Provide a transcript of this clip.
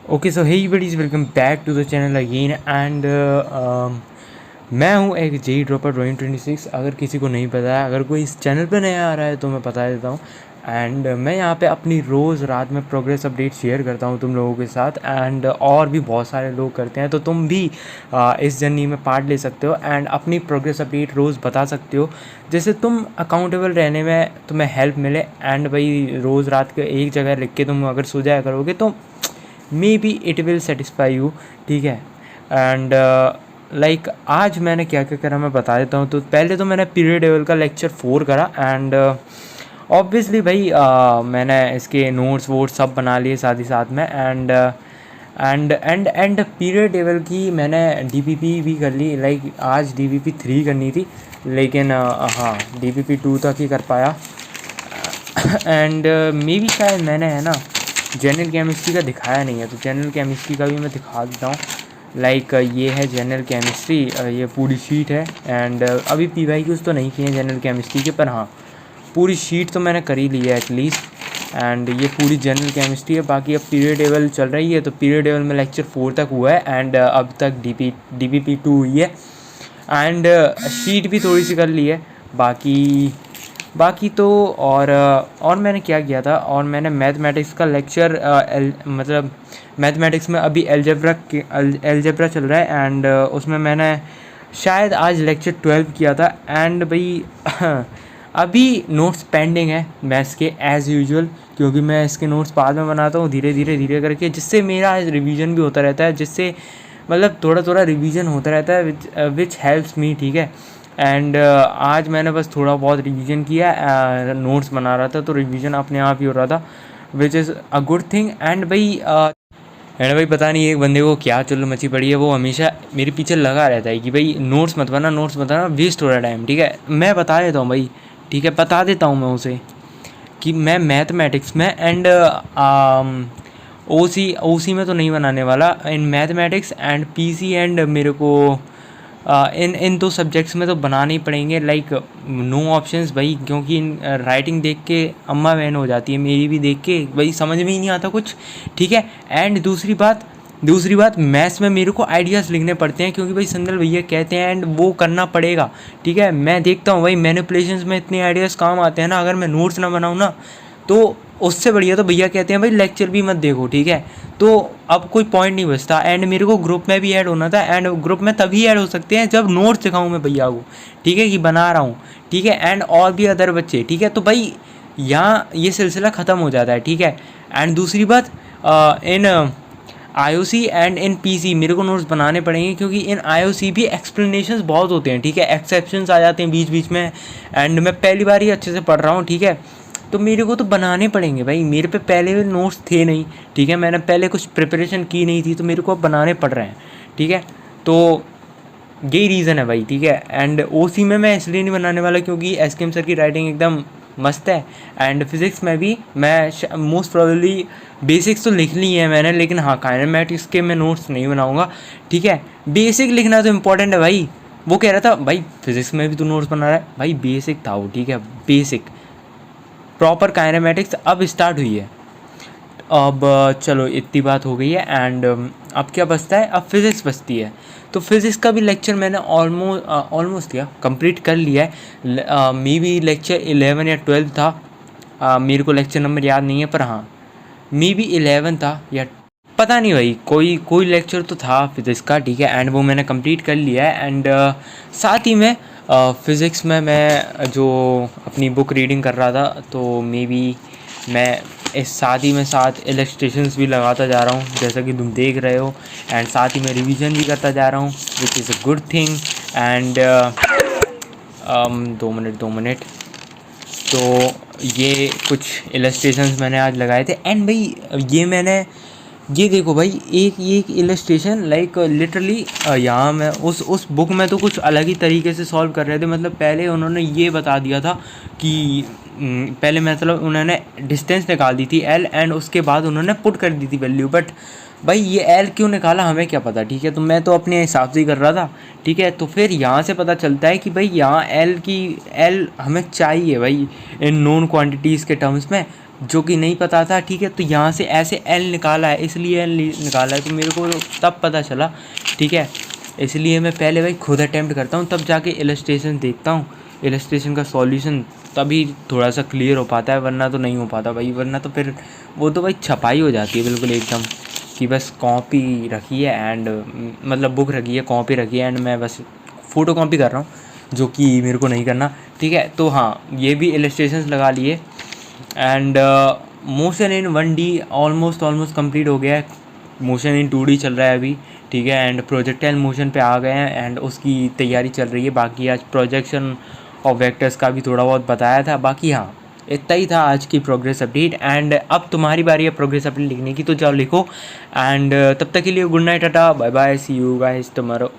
Okay so hey buddies, welcome back to the channel again and मैं हूँ एक JEE dropper drawing 26। अगर किसी को नहीं पता है, अगर कोई इस चैनल पे नया आ रहा है तो मैं बता देता हूँ। एंड मैं यहाँ पे अपनी रोज़ रात में प्रोग्रेस अपडेट शेयर करता हूँ तुम लोगों के साथ, एंड और भी बहुत सारे लोग करते हैं, तो तुम भी इस जर्नी में पार्ट ले सकते हो एंड अपनी प्रोग्रेस अपडेट रोज़ बता सकते हो, जिससे तुम अकाउंटेबल रहने में तुम्हें हेल्प मिले। एंड भाई रोज़ रात के एक जगह लिख के तुम अगर सो जाया करोगे तो may be it will satisfy you, ठीक है। एंड लाइक आज मैंने क्या क्या करा मैं बता देता हूँ। तो पहले तो मैंने पीरियड लेवल का लेक्चर 4 करा एंड ऑब्वियसली भाई मैंने इसके नोट्स वोट्स सब बना लिए साथ ही साथ में। एंड पीरियड लेवल की मैंने डीपीपी भी कर ली। लाइक आज डीपीपी 3 करनी थी, लेकिन हाँ डीपीपी 2 तक ही कर पाया। एंड मे बी शायद मैंने है ना जनरल केमिस्ट्री का दिखाया नहीं है, तो जनरल केमिस्ट्री का भी मैं दिखा देता हूँ। लाइक ये है जनरल केमिस्ट्री, ये पूरी शीट है। एंड अभी पीवाईक्यूज़ तो नहीं किए हैं जनरल केमिस्ट्री के, पर हाँ पूरी शीट तो मैंने कर ही ली है एटलीस्ट। एंड ये पूरी जनरल केमिस्ट्री है। बाकी अब पीरियड लेवल चल रही है, तो पीरियड लेवल में लेक्चर 4 तक हुआ है एंड अब तक डीपीपी 2 हुई है। एंड शीट भी थोड़ी सी कर ली है। बाकी तो और मैंने क्या किया था, और मैंने मैथमेटिक्स का लेक्चर मतलब मैथमेटिक्स में अभी एलजेब्रा चल रहा है एंड उसमें मैंने शायद आज लेक्चर 12 किया था। एंड भाई अभी नोट्स पेंडिंग है मैथ्स के एज़ यूजुअल, क्योंकि मैं इसके नोट्स बाद में बनाता हूँ धीरे करके, जिससे मेरा रिवीजन भी होता रहता है, जिससे मतलब थोड़ा थोड़ा रिवीजन होता रहता है विच हेल्प्स मी, ठीक है। एंड आज मैंने बस थोड़ा बहुत रिवीजन किया, नोट्स बना रहा था, तो रिवीजन अपने आप ही हो रहा था, which is a good thing. And भाई पता नहीं एक बंदे को क्या चुल मची पड़ी है, वो हमेशा मेरे पीछे लगा रहता है कि भाई नोट्स मत बनाना वेस्ट हो रहा है टाइम, ठीक है। मैं बता देता हूँ भाई, ठीक है, बता देता हूँ मैं उसे कि मैं मैथमेटिक्स में एंड ओसी में तो नहीं बनाने वाला, in mathematics and PC and मेरे को इन दो सब्जेक्ट्स में तो बनाने ही पड़ेंगे। लाइक नो ऑप्शंस भाई, क्योंकि इन राइटिंग देख के अम्मा बहन हो जाती है मेरी भी, देख के भाई समझ में ही नहीं आता कुछ, ठीक है। एंड दूसरी बात मैथ्स में मेरे को आइडियाज़ लिखने पड़ते हैं, क्योंकि भाई संदल भैया कहते हैं एंड वो करना पड़ेगा, ठीक है। मैं देखता हूँ भाई मैनिपुलेशंस में इतने आइडियाज़ काम आते हैं ना, अगर मैं नोट्स ना बनाऊँ ना तो उससे बढ़िया तो भैया कहते हैं भाई लेक्चर भी मत देखो, ठीक है। तो अब कोई पॉइंट नहीं बचता। एंड मेरे को ग्रुप में भी ऐड होना था, एंड ग्रुप में तभी ऐड हो सकते हैं जब नोट्स दिखाऊँ मैं भैया को, ठीक है, कि बना रहा हूँ, ठीक है। एंड और भी अदर बच्चे, ठीक है, तो भाई यहाँ ये सिलसिला ख़त्म हो जाता है, ठीक है। एंड दूसरी बात इन आईओसी एंड इन पीसी मेरे को नोट्स बनाने पड़ेंगे, क्योंकि इन आईओसी भी एक्सप्लेनेशंस बहुत होते हैं, ठीक है, एक्सेप्शंस आ जाते हैं बीच बीच में। एंड मैं पहली बार ही अच्छे से पढ़ रहा हूँ, ठीक है, तो मेरे को तो बनाने पड़ेंगे भाई। मेरे पे पहले नोट्स थे नहीं, ठीक है, मैंने पहले कुछ प्रिपरेशन की नहीं थी, तो मेरे को अब बनाने पड़ रहे हैं, ठीक है। तो यही रीज़न है भाई, ठीक है। एंड ओसी में मैं इसलिए नहीं बनाने वाला क्योंकि एसकेएम सर की राइटिंग एकदम मस्त है। एंड फिज़िक्स में भी मैं मोस्ट प्रोबेबली बेसिक्स तो लिख ली है मैंने, लेकिन हाँ काइनेमैटिक्स के मैं नोट्स नहीं बनाऊँगा, ठीक है। बेसिक लिखना तो इम्पोर्टेंट है भाई। वो कह रहा था भाई फिज़िक्स में भी तू नोट्स बना रहा है, भाई बेसिक था वो, ठीक है, बेसिक प्रॉपर काइनेमैटिक्स अब स्टार्ट हुई है। अब चलो इतनी बात हो गई है। एंड अब क्या बचता है, अब फिज़िक्स बचती है। तो फिज़िक्स का भी लेक्चर मैंने ऑलमोस्ट क्या कंप्लीट कर लिया है। मे बी लेक्चर 11 या 12 था, मेरे को लेक्चर नंबर याद नहीं है, पर हाँ मे बी 11 था या पता नहीं भाई, कोई लेक्चर तो था फिज़िक्स का, ठीक है। एंड वो मैंने कंप्लीट कर लिया है। एंड साथ ही में फ़िज़िक्स में मैं जो अपनी बुक रीडिंग कर रहा था, तो मे बी मैं इस साथ ही में साथ इलस्ट्रेशंस भी लगाता जा रहा हूँ, जैसा कि तुम देख रहे हो। एंड साथ ही में रिवीजन भी करता जा रहा हूँ, which is a good thing. And 2 minute. तो ये कुछ इलस्ट्रेशंस मैंने आज लगाए थे। एंड भाई ये देखो भाई, एक इलस्ट्रेशन लाइक लिटरली यहाँ मैं उस बुक में तो कुछ अलग ही तरीके से सॉल्व कर रहे थे। मतलब पहले उन्होंने ये बता दिया था कि पहले मतलब उन्होंने डिस्टेंस निकाल दी थी एल, एंड उसके बाद उन्होंने पुट कर दी थी वैल्यू। बट भाई ये एल क्यों निकाला हमें क्या पता, ठीक है। तो मैं तो अपने हिसाब से ही कर रहा था, ठीक है। तो फिर यहाँ से पता चलता है कि भाई यहाँ एल हमें चाहिए भाई इन नोन क्वांटिटीज़ के टर्म्स में। जो कि नहीं पता था, ठीक है। तो यहाँ से ऐसे एल निकाला है, इसलिए एल निकाला है, तो मेरे को तब पता चला, ठीक है। इसलिए मैं पहले भाई खुद अटैम्प्ट करता हूँ, तब जाके इलस्ट्रेशन देखता हूँ, इलस्ट्रेशन का सॉल्यूशन, तभी थोड़ा सा क्लियर हो पाता है, वरना तो नहीं हो पाता भाई। वरना तो फिर वो तो भाई छपाई हो जाती है बिल्कुल एकदम, कि बस कॉपी रखी है एंड मतलब बुक रखी है, कॉपी रखी है एंड मैं बस फ़ोटो कॉपी कर रहा हूँ, जो कि मेरे को नहीं करना, ठीक है। तो हाँ, ये भी इलस्ट्रेशंस लगा लिए and motion in 1D almost complete हो गया है। मोशन इन 2D चल रहा है अभी, ठीक है। एंड प्रोजेक्टाइल मोशन पे आ गए हैं एंड उसकी तैयारी चल रही है। बाकी आज प्रोजेक्शन ऑफ वेक्टर्स का भी थोड़ा बहुत बताया था। बाकी हाँ, इतना ही था आज की प्रोग्रेस अपडेट। एंड अब तुम्हारी बारी है प्रोग्रेस अपडेट लिखने की, तो जाओ लिखो। एंड तब तक के लिए good night, tata, bye bye, see you guys tomorrow.